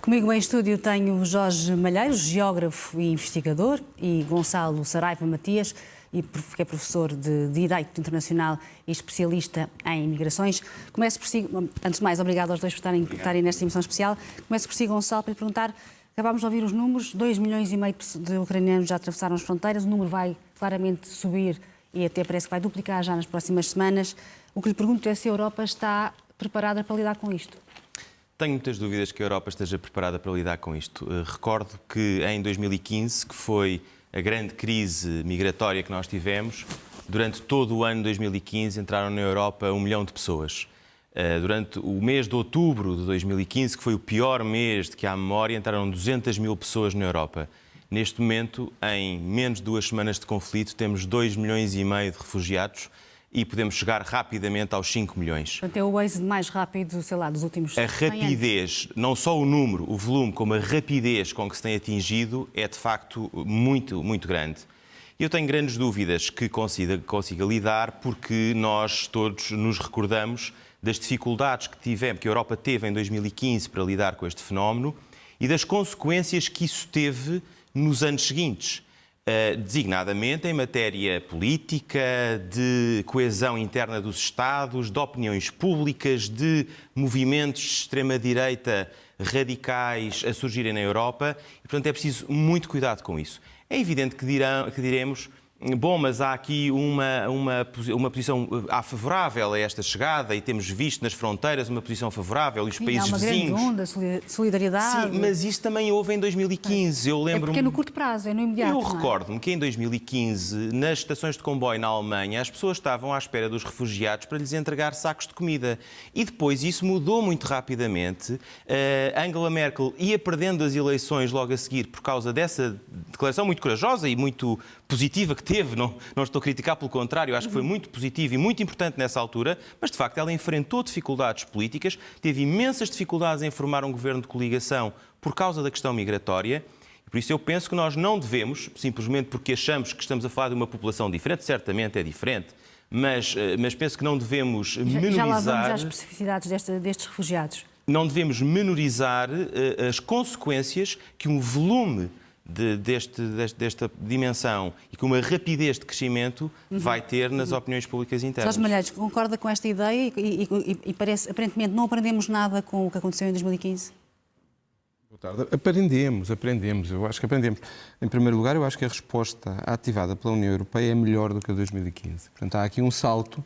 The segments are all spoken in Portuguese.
Comigo em estúdio tenho Jorge Malheiro, geógrafo e investigador, e Gonçalo Saraiva Matias, que é professor de Direito Internacional e especialista em migrações. Começo por si, antes de mais, obrigado aos dois por estarem nesta emissão especial. Começo por si, Gonçalo, para lhe perguntar, acabámos de ouvir os números, 2,5 milhões de ucranianos já atravessaram as fronteiras, o número vai claramente subir e até parece que vai duplicar já nas próximas semanas. O que lhe pergunto é se a Europa está preparada para lidar com isto. Tenho muitas dúvidas que a Europa esteja preparada para lidar com isto. Recordo que em 2015, que foi a grande crise migratória que nós tivemos, durante todo o ano de 2015 entraram na Europa 1 milhão de pessoas. Durante o mês de outubro de 2015, que foi o pior mês de que há memória, entraram 200 mil pessoas na Europa. Neste momento, em menos de 2 semanas de conflito, temos 2,5 milhões de refugiados e podemos chegar rapidamente aos 5 milhões. Portanto, é o êxodo mais rápido, sei lá, dos últimos 100 anos. A rapidez, não só o número, o volume, como a rapidez com que se tem atingido é, de facto, muito, muito grande. Eu tenho grandes dúvidas que consiga lidar, porque nós todos nos recordamos das dificuldades que a Europa teve em 2015 para lidar com este fenómeno e das consequências que isso teve nos anos seguintes. Designadamente em matéria política, de coesão interna dos Estados, de opiniões públicas, de movimentos de extrema-direita radicais a surgirem na Europa. E, portanto, é preciso muito cuidado com isso. É evidente que diremos, bom, mas há aqui uma posição favorável a esta chegada e temos visto nas fronteiras uma posição favorável e os países vizinhos. Há uma grande onda, solidariedade. Sim, mas isso também houve em 2015. Eu lembro-me. É porque é no curto prazo, é no imediato. Eu recordo-me que em 2015, nas estações de comboio na Alemanha, as pessoas estavam à espera dos refugiados para lhes entregar sacos de comida. E depois isso mudou muito rapidamente. Angela Merkel ia perdendo as eleições logo a seguir por causa dessa declaração muito corajosa e muito positiva que teve, não estou a criticar, pelo contrário, acho que foi muito positivo e muito importante nessa altura, mas de facto ela enfrentou dificuldades políticas, teve imensas dificuldades em formar um governo de coligação por causa da questão migratória, e por isso eu penso que nós não devemos, simplesmente porque achamos que estamos a falar de uma população diferente, certamente é diferente, mas penso que não devemos menorizar... Já lá vamos às especificidades destes refugiados. Não devemos menorizar as consequências que um volume desta dimensão e com uma rapidez de crescimento vai ter nas opiniões públicas internas. Jorge Malheiro, concorda com esta ideia e parece, aparentemente não aprendemos nada com o que aconteceu em 2015? Boa tarde. Aprendemos. Eu acho que aprendemos. Em primeiro lugar, eu acho que a resposta ativada pela União Europeia é melhor do que a de 2015. Portanto, há aqui um salto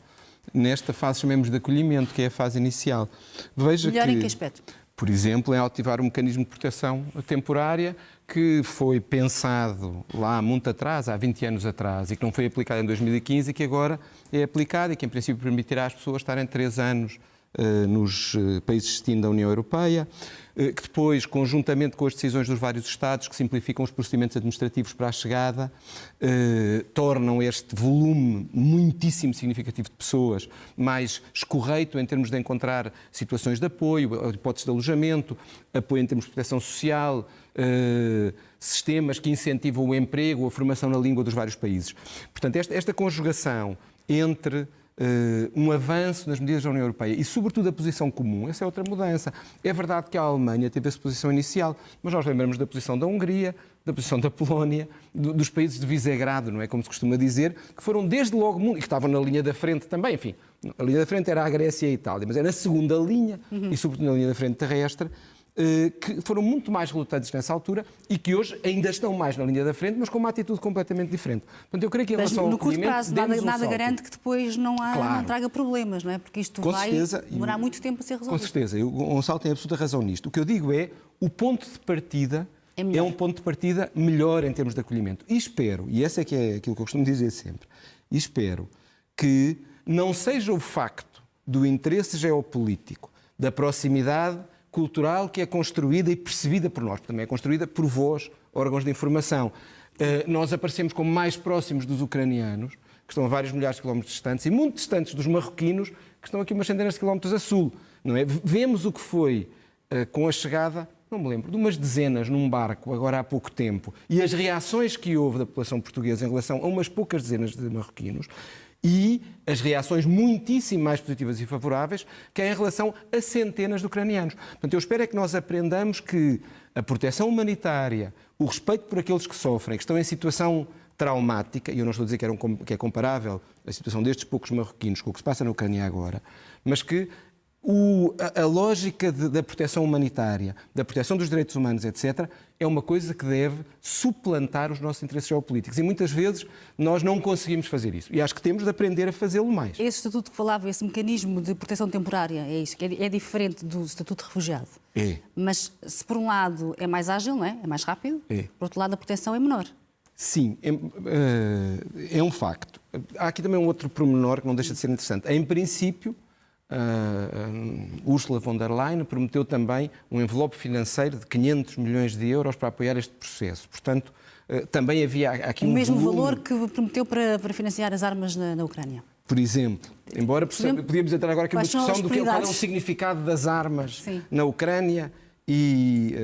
nesta fase, chamemos de acolhimento, que é a fase inicial. Veja melhor em que aspecto? Por exemplo, em ativar um mecanismo de proteção temporária que foi pensado lá muito atrás, há 20 anos atrás, e que não foi aplicado em 2015 e que agora é aplicado e que, em princípio, permitirá às pessoas estarem 3 anos nos países de destino da União Europeia, que depois, conjuntamente com as decisões dos vários Estados, que simplificam os procedimentos administrativos para a chegada, tornam este volume muitíssimo significativo de pessoas mais escorreito em termos de encontrar situações de apoio, hipóteses de alojamento, apoio em termos de proteção social, sistemas que incentivam o emprego, a formação na língua dos vários países. Portanto, esta conjugação entre um avanço nas medidas da União Europeia e, sobretudo, a posição comum, essa é outra mudança. É verdade que a Alemanha teve essa posição inicial, mas nós lembramos da posição da Hungria, da posição da Polónia, dos países de Visegrado, não é como se costuma dizer, que foram desde logo, e que estavam na linha da frente também, enfim, a linha da frente era a Grécia e a Itália, mas era a segunda linha, e sobretudo na linha da frente terrestre, que foram muito mais relutantes nessa altura e que hoje ainda estão mais na linha da frente, mas com uma atitude completamente diferente. Portanto, eu creio que em relação no curto prazo nada salto. Garante que depois não traga problemas, não é? Porque isto vai demorar muito tempo a ser resolvido. Com certeza, o Gonçalo tem absoluta razão nisto. O que eu digo é, o ponto de partida é um ponto de partida melhor em termos de acolhimento. E espero, e essa é que é aquilo que eu costumo dizer sempre, e espero que não seja o facto do interesse geopolítico, da proximidade cultural que é construída e percebida por nós, também é construída por vós, órgãos de informação. Nós aparecemos como mais próximos dos ucranianos, que estão a vários milhares de quilómetros distantes, e muito distantes dos marroquinos, que estão aqui umas centenas de quilómetros a sul. Não é? Vemos o que foi com a chegada, não me lembro, de umas dezenas num barco, agora há pouco tempo, e as reações que houve da população portuguesa em relação a umas poucas dezenas de marroquinos, e as reações muitíssimo mais positivas e favoráveis que é em relação a centenas de ucranianos. Portanto, eu espero é que nós aprendamos que a proteção humanitária, o respeito por aqueles que sofrem, que estão em situação traumática, e eu não estou a dizer que é comparável a situação destes poucos marroquinos com o que se passa na Ucrânia agora, mas que a lógica da proteção humanitária, da proteção dos direitos humanos, etc., é uma coisa que deve suplantar os nossos interesses geopolíticos. E muitas vezes nós não conseguimos fazer isso. E acho que temos de aprender a fazê-lo mais. Esse estatuto que falava, esse mecanismo de proteção temporária, é isso, que é diferente do estatuto de refugiado. É. Mas se por um lado é mais ágil, não é? É mais rápido, É. por outro lado a proteção é menor. Sim, é um facto. Há aqui também um outro pormenor que não deixa de ser interessante. Em princípio, Ursula von der Leyen prometeu também um envelope financeiro de 500 milhões de euros para apoiar este processo. Portanto, também havia aqui O mesmo volume, valor que prometeu para financiar as armas na Ucrânia. por exemplo. Embora podíamos entrar agora aqui numa Quais são discussão as do que qual é o prioridades? significado das armas Sim. na Ucrânia e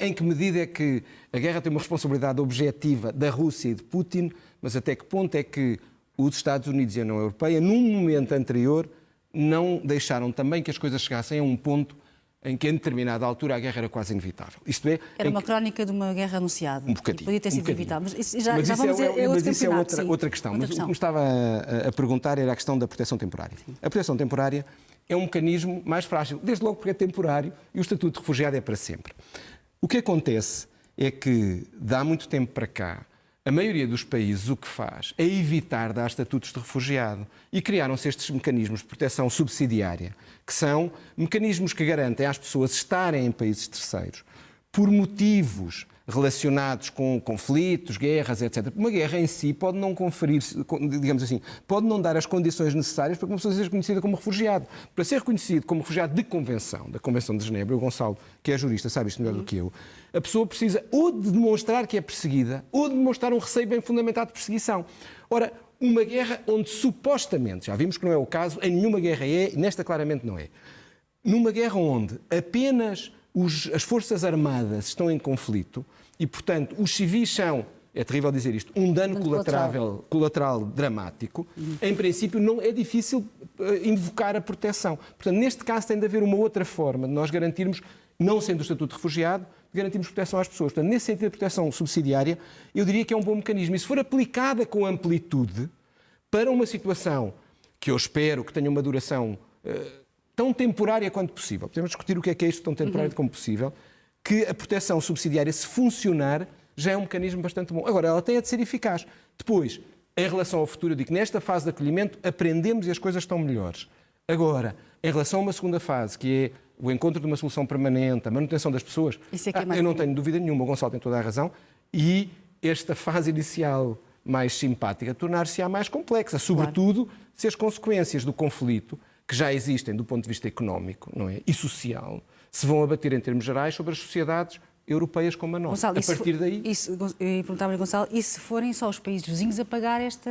em que medida é que a guerra tem uma responsabilidade objetiva da Rússia e de Putin, mas até que ponto é que os Estados Unidos e a União Europeia, num momento anterior, não deixaram também que as coisas chegassem a um ponto em que, em determinada altura, a guerra era quase inevitável. Isto é, Era uma crónica de uma guerra anunciada. Um bocadinho. Podia ter sido bocadinho. evitável. Mas isso já Mas isso vamos é campeonato, outra questão. Mas o que me estava a perguntar era a questão da proteção temporária. A proteção temporária é um mecanismo mais frágil, desde logo porque é temporário e o estatuto de refugiado é para sempre. O que acontece é que, de há muito tempo para cá, a maioria dos países o que faz é evitar dar estatutos de refugiado e criaram-se estes mecanismos de proteção subsidiária, que são mecanismos que garantem às pessoas estarem em países terceiros por motivos relacionados com conflitos, guerras, etc. Uma guerra em si pode não conferir, digamos assim, pode não dar as condições necessárias para que uma pessoa seja reconhecida como refugiado. Para ser reconhecido como refugiado de convenção, da Convenção de Genebra, o Gonçalo, que é jurista, sabe isto melhor do que eu, a pessoa precisa ou de demonstrar que é perseguida ou de demonstrar um receio bem fundamentado de perseguição. Ora, uma guerra onde supostamente, já vimos que não é o caso, em nenhuma guerra é, e nesta claramente não é, numa guerra onde apenas as forças armadas estão em conflito e, portanto, os civis são, é terrível dizer isto, um dano colateral dramático, em princípio não é difícil invocar a proteção. Portanto, neste caso tem de haver uma outra forma de nós garantirmos, não sendo o estatuto de refugiado, garantirmos proteção às pessoas. Portanto, nesse sentido, a proteção subsidiária, eu diria que é um bom mecanismo. E se for aplicada com amplitude para uma situação que eu espero que tenha uma duração tão temporária quanto possível, podemos discutir o que é isto tão temporário como possível, que a proteção subsidiária, se funcionar, já é um mecanismo bastante bom. Agora, ela tem a de ser eficaz. Depois, em relação ao futuro, eu digo que nesta fase de acolhimento aprendemos e as coisas estão melhores. Agora, em relação a uma segunda fase, que é o encontro de uma solução permanente, a manutenção das pessoas, eu não tenho dúvida nenhuma, o Gonçalo tem toda a razão, e esta fase inicial mais simpática tornar-se-á mais complexa, sobretudo se as consequências do conflito, que já existem do ponto de vista económico, não é, e social, se vão abater em termos gerais sobre as sociedades europeias como a nossa. Gonçalo, a partir daí... eu perguntava-lhe, Gonçalo, e se forem só os países vizinhos a pagar esta...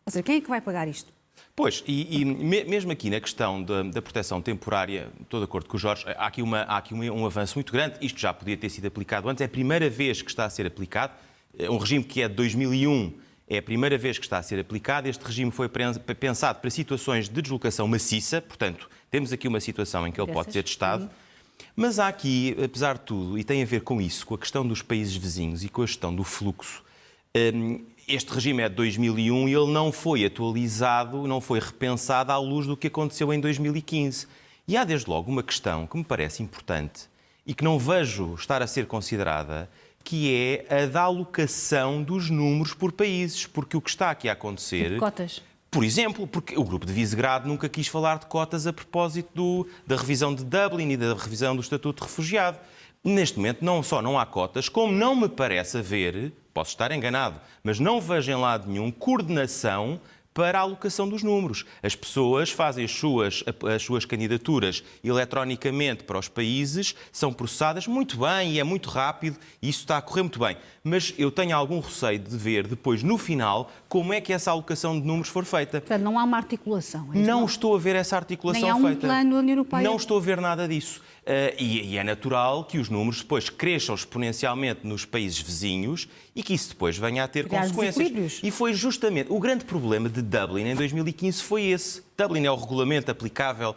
Ou seja, quem é que vai pagar isto? Pois, e mesmo aqui na questão da proteção temporária, estou de acordo com o Jorge, há aqui um avanço muito grande. Isto já podia ter sido aplicado antes, é a primeira vez que está a ser aplicado. Um regime que é de 2001 é a primeira vez que está a ser aplicado. Este regime foi pensado para situações de deslocação maciça, portanto, temos aqui uma situação em que ele pode ser testado. Mas há aqui, apesar de tudo, e tem a ver com isso, com a questão dos países vizinhos e com a gestão do fluxo, este regime é de 2001 e ele não foi atualizado, não foi repensado à luz do que aconteceu em 2015. E há, desde logo, uma questão que me parece importante e que não vejo estar a ser considerada, que é a da alocação dos números por países, porque o que está aqui a acontecer... Cotas. Por exemplo, porque o Grupo de Visegrado nunca quis falar de cotas a propósito da revisão de Dublin e da revisão do Estatuto de Refugiado. Neste momento, não só não há cotas, como não me parece haver, posso estar enganado, mas não vejo em lado nenhum coordenação para a alocação dos números. As pessoas fazem as suas candidaturas eletronicamente para os países, são processadas muito bem e é muito rápido e isso está a correr muito bem. Mas eu tenho algum receio de ver depois, no final, como é que essa alocação de números for feita. Portanto, não há uma articulação. Não estou a ver essa articulação feita. Nem há um plano da União Europeia. Não estou a ver nada disso. E é natural que os números depois cresçam exponencialmente nos países vizinhos e que isso depois venha a ter consequências. E foi justamente o grande problema de Dublin em 2015 foi esse. Dublin é o regulamento aplicável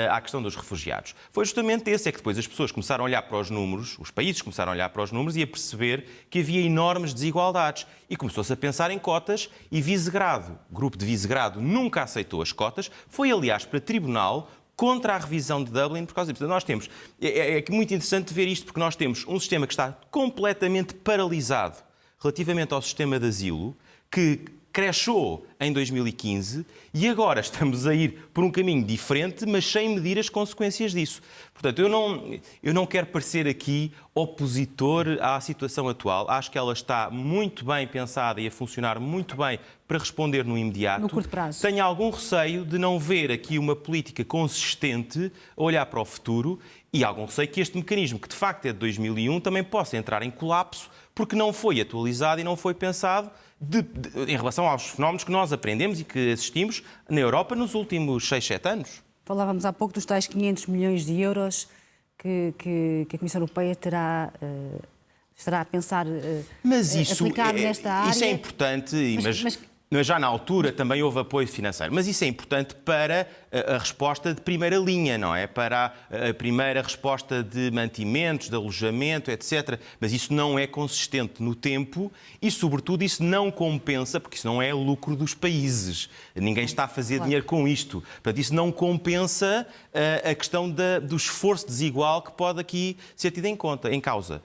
à questão dos refugiados. Foi justamente esse, é que depois as pessoas começaram a olhar para os números, os países começaram a olhar para os números e a perceber que havia enormes desigualdades. E começou-se a pensar em cotas e Visegrado, o grupo de Visegrado, nunca aceitou as cotas, foi aliás para tribunal contra a revisão de Dublin por causa disso. Nós temos, é muito interessante ver isto, porque nós temos um sistema que está completamente paralisado relativamente ao sistema de asilo, que cresceu em 2015 e agora estamos a ir por um caminho diferente, mas sem medir as consequências disso. Portanto, eu não quero parecer aqui opositor à situação atual. Acho que ela está muito bem pensada e a funcionar muito bem para responder no imediato. No curto prazo. Tenho algum receio de não ver aqui uma política consistente a olhar para o futuro e algum receio que este mecanismo, que de facto é de 2001, também possa entrar em colapso porque não foi atualizado e não foi pensado em relação aos fenómenos que nós aprendemos e que assistimos na Europa nos últimos 6, 7 anos. Falávamos há pouco dos tais 500 milhões de euros que a Comissão Europeia estará a pensar aplicar nesta área. Isso é importante, mas já na altura também houve apoio financeiro. Mas isso é importante para a resposta de primeira linha, não é? Para a primeira resposta de mantimentos, de alojamento, etc. Mas isso não é consistente no tempo e, sobretudo, isso não compensa, porque isso não é lucro dos países. Ninguém está a fazer dinheiro com isto. Portanto, isso não compensa a questão do esforço desigual que pode aqui ser tido em causa.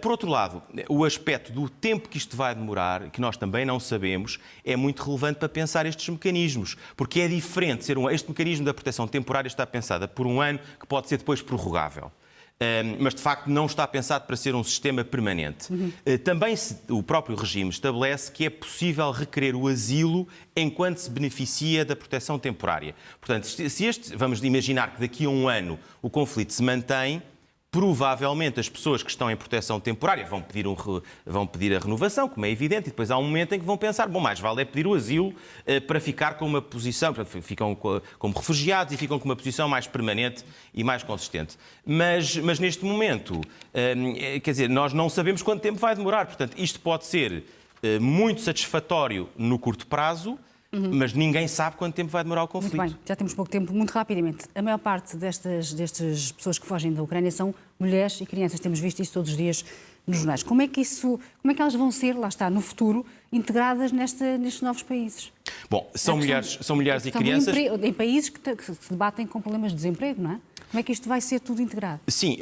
Por outro lado, o aspecto do tempo que isto vai demorar, que nós também não sabemos, é muito relevante para pensar estes mecanismos, porque é diferente ser este mecanismo da proteção temporária está pensado por um ano, que pode ser depois prorrogável. Mas, de facto, não está pensado para ser um sistema permanente. Também o próprio regime estabelece que é possível requerer o asilo enquanto se beneficia da proteção temporária. Portanto, vamos imaginar que daqui a um ano o conflito se mantém, provavelmente as pessoas que estão em proteção temporária vão pedir a renovação, como é evidente, e depois há um momento em que vão pensar, mais vale é pedir o asilo para ficar com uma posição, ficam como refugiados e ficam com uma posição mais permanente e mais consistente. Mas neste momento, quer dizer, nós não sabemos quanto tempo vai demorar, portanto, isto pode ser muito satisfatório no curto prazo, mas ninguém sabe quanto tempo vai demorar o conflito. Muito bem, já temos pouco tempo, muito rapidamente. A maior parte destas pessoas que fogem da Ucrânia são mulheres e crianças. Temos visto isso todos os dias nos jornais. Como é que elas vão ser, lá está, no futuro, integradas nestes novos países? Bom, são mulheres e crianças... Em países que se debatem com problemas de desemprego, não é? Como é que isto vai ser tudo integrado? Sim,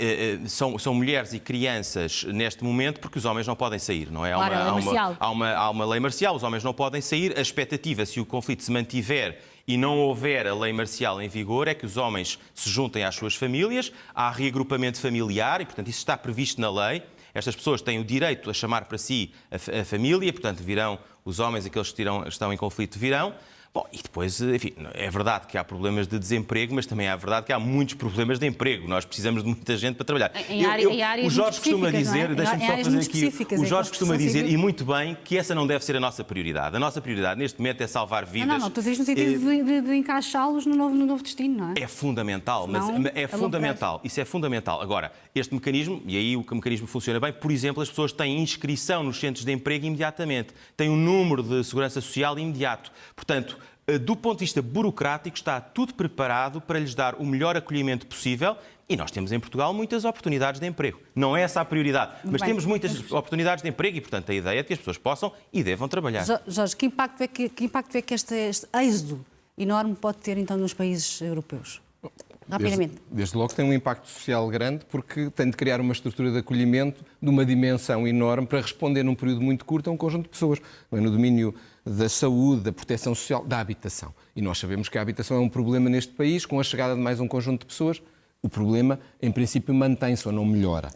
são mulheres e crianças neste momento porque os homens não podem sair, não é? Claro, há uma lei marcial, os homens não podem sair. A expectativa, se o conflito se mantiver e não houver a lei marcial em vigor, é que os homens se juntem às suas famílias, há reagrupamento familiar e, portanto, isso está previsto na lei. Estas pessoas têm o direito a chamar para si a família, portanto, virão os homens, aqueles que estão em conflito virão. Bom, e depois, enfim, é verdade que há problemas de desemprego, mas também é verdade que há muitos problemas de emprego. Nós precisamos de muita gente para trabalhar. O Jorge costuma dizer, deixa-me só fazer aqui, o Jorge costuma dizer, e muito bem, que essa não deve ser a nossa prioridade. A nossa prioridade neste momento é salvar vidas. Não, tu dizes no sentido de encaixá-los no novo destino, não é? É fundamental, mas é fundamental. Isso é fundamental. Agora, este mecanismo, e aí o mecanismo funciona bem, por exemplo, as pessoas têm inscrição nos centros de emprego imediatamente, têm um número de segurança social imediato. Portanto, do ponto de vista burocrático, está tudo preparado para lhes dar o melhor acolhimento possível e nós temos em Portugal muitas oportunidades de emprego. Não é essa a prioridade, mas temos muitas oportunidades de emprego e, portanto, a ideia é que as pessoas possam e devam trabalhar. Jorge, que impacto é que este êxodo enorme pode ter, então, nos países europeus? Rapidamente. Desde logo tem um impacto social grande porque tem de criar uma estrutura de acolhimento de uma dimensão enorme para responder num período muito curto a um conjunto de pessoas. No domínio da saúde, da proteção social, da habitação. E nós sabemos que a habitação é um problema neste país. Com a chegada de mais um conjunto de pessoas, o problema, em princípio, mantém-se ou não melhora.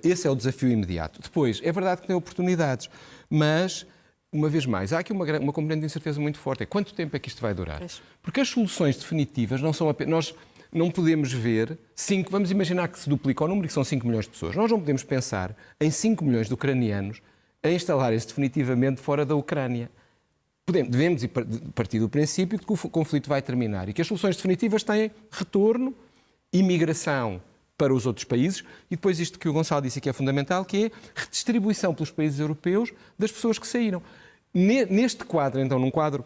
Esse é o desafio imediato. Depois, é verdade que tem oportunidades, mas... Uma vez mais, há aqui uma componente de incerteza muito forte. É quanto tempo é que isto vai durar? Porque as soluções definitivas não são apenas... Nós não podemos ver... Vamos imaginar que se duplica o número, que são 5 milhões de pessoas. Nós não podemos pensar em 5 milhões de ucranianos a instalarem-se definitivamente fora da Ucrânia. Devemos partir do princípio de que o conflito vai terminar e que as soluções definitivas têm retorno, imigração para os outros países e depois isto que o Gonçalo disse que é fundamental, que é redistribuição pelos países europeus das pessoas que saíram. Neste quadro, então, num quadro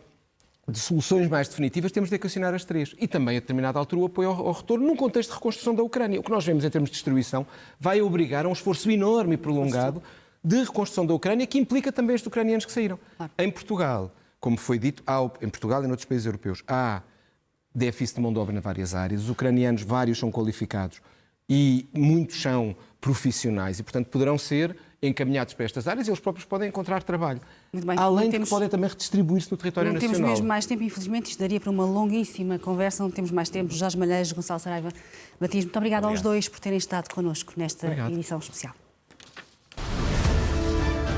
de soluções mais definitivas, temos de equacionar as três. E também, a determinada altura, o apoio ao retorno num contexto de reconstrução da Ucrânia. O que nós vemos em termos de destruição vai obrigar a um esforço enorme e prolongado de reconstrução da Ucrânia, que implica também estes ucranianos que saíram. Claro. Em Portugal, como foi dito, em Portugal e noutros países europeus, há déficit de mão de obra em várias áreas. Os ucranianos, vários são qualificados e muitos são profissionais e, portanto, poderão ser encaminhados para estas áreas e eles próprios podem encontrar trabalho. Muito bem. Além de que podem também redistribuir-se no território nacional. Não temos mesmo mais tempo, infelizmente, isto daria para uma longuíssima conversa, não temos mais tempo. Jorge Malheiros, Gonçalo Saraiva, Matias, muito obrigada aos dois por terem estado connosco nesta edição especial.